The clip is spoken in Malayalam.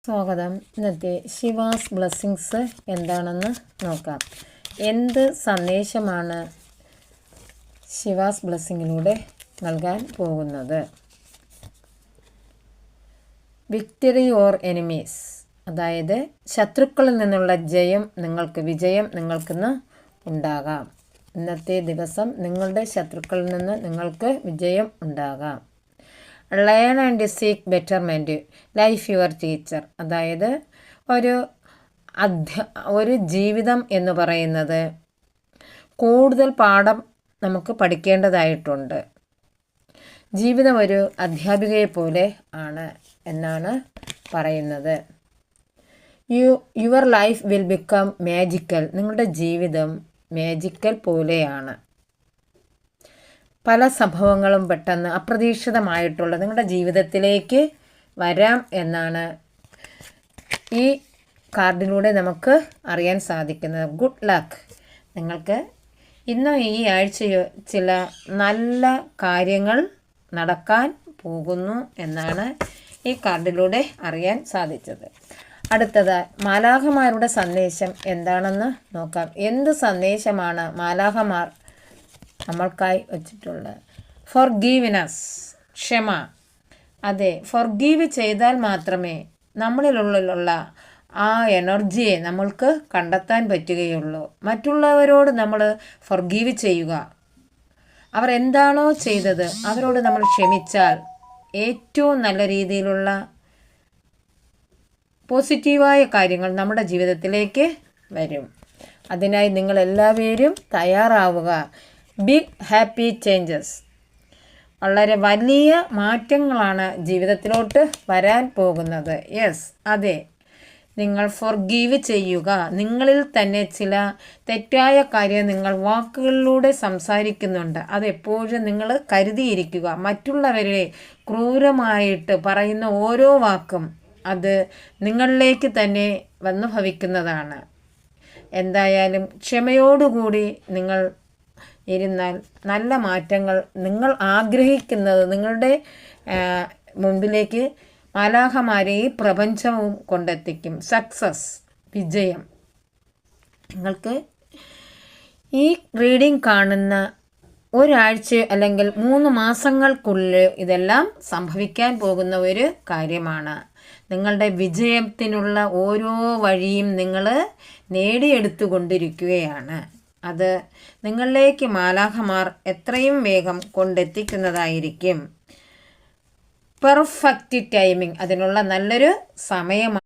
സ്വാഗതം. ഇന്നത്തെ ശിവാസ് ബ്ലെസ്സിങ്സ് എന്താണെന്ന് നോക്കാം. എന്ത് സന്ദേശമാണ് ശിവാസ് ബ്ലെസ്സിങ്ങിലൂടെ നൽകാൻ പോകുന്നത്? വിക്ടറി ഓർ എനിമീസ്, അതായത് ശത്രുക്കളിൽ നിന്നുള്ള വിജയം നിങ്ങൾക്കിന്ന് ഉണ്ടാകാം. ഇന്നത്തെ ദിവസം നിങ്ങളുടെ ശത്രുക്കളിൽ നിന്ന് നിങ്ങൾക്ക് വിജയം ഉണ്ടാകാം. Learn and seek betterment, life your teacher, അതായത് ഒരു ജീവിതം എന്ന് പറയുന്നത് കൂടുതൽ പാഠം നമുക്ക് പഠിക്കേണ്ടതായിട്ടുണ്ട്. ജീവിതം ഒരു അധ്യാപികയെ പോലെ ആണ് എന്നാണ് പറയുന്നത്. Your life will become magical, നിങ്ങളുടെ ജീവിതം മാജിക്കൽ പോലെയാണ്. പല സംഭവങ്ങളും പെട്ടെന്ന് അപ്രതീക്ഷിതമായിട്ടുള്ള നിങ്ങളുടെ ജീവിതത്തിലേക്ക് വരാം എന്നാണ് ഈ കാർഡിലൂടെ നമുക്ക് അറിയാൻ സാധിക്കുന്നത്. ഗുഡ് ലക്ക്, നിങ്ങൾക്ക് ഇന്ന് ഈ ആഴ്ചയോ ചില നല്ല കാര്യങ്ങൾ നടക്കാൻ പോകുന്നു എന്നാണ് ഈ കാർഡിലൂടെ അറിയാൻ സാധിച്ചത്. അടുത്തത് മാലാഖമാരുടെ സന്ദേശം എന്താണെന്ന് നോക്കാം. എന്ത് സന്ദേശമാണ് മാലാഖമാർ നമ്മൾക്കായി വച്ചിട്ടുള്ളത്? ഫോർഗീവ്നെസ്, ക്ഷമ. അതെ, ഫോർഗീവ് ചെയ്താൽ മാത്രമേ നമ്മളിലുള്ള ആ എനർജിയെ നമ്മൾക്ക് കണ്ടെത്താൻ പറ്റുകയുള്ളൂ. മറ്റുള്ളവരോട് നമ്മൾ ഫോർഗീവ് ചെയ്യുക. അവർ എന്താണോ ചെയ്തത് അവരോട് നമ്മൾ ക്ഷമിച്ചാൽ ഏറ്റവും നല്ല രീതിയിലുള്ള പോസിറ്റീവായ കാര്യങ്ങൾ നമ്മുടെ ജീവിതത്തിലേക്ക് വരും. അതിനായി നിങ്ങൾ എല്ലാവരും തയ്യാറാവുക. ബിഗ് ഹാപ്പി ചേഞ്ചസ്, വളരെ വലിയ മാറ്റങ്ങളാണ് ജീവിതത്തിലോട്ട് വരാൻ പോകുന്നത്. യെസ്, അതെ, നിങ്ങൾ ഫോർഗീവ് ചെയ്യുക. നിങ്ങളിൽ തന്നെ ചില തെറ്റായ കാര്യം നിങ്ങൾ വാക്കുകളിലൂടെ സംസാരിക്കുന്നുണ്ട്. അതെപ്പോഴും നിങ്ങൾ കരുതിയിരിക്കുക. മറ്റുള്ളവരെ ക്രൂരമായിട്ട് പറയുന്ന ഓരോ വാക്കും അത് നിങ്ങളിലേക്ക് തന്നെ വന്നു ഭവിക്കുന്നതാണ്. എന്തായാലും ക്ഷമയോടുകൂടി നിങ്ങൾ ഇരുന്നാൽ നല്ല മാറ്റങ്ങൾ നിങ്ങൾ ആഗ്രഹിക്കുന്നത് നിങ്ങളുടെ മുൻപിലേക്ക് മാലാഖമാരെ ഈ പ്രപഞ്ചവും കൊണ്ടെത്തിക്കും. സക്സസ്, വിജയം. നിങ്ങൾക്ക് ഈ റീഡിംഗ് കാണുന്ന ഒരാഴ്ച അല്ലെങ്കിൽ 3 മാസങ്ങൾക്കുള്ളിൽ ഇതെല്ലാം സംഭവിക്കാൻ പോകുന്ന ഒരു കാര്യമാണ്. നിങ്ങളുടെ വിജയത്തിനുള്ള ഓരോ വഴിയും നിങ്ങൾ നേടിയെടുത്തു കൊണ്ടിരിക്കുകയാണ്. അത് നിങ്ങളിലേക്ക് മാലാഖമാർ എത്രയും വേഗം കൊണ്ടെത്തിക്കുന്നതായിരിക്കും. പെർഫെക്റ്റ് ടൈമിംഗ്, അതിനുള്ള നല്ലൊരു സമയമാണ്.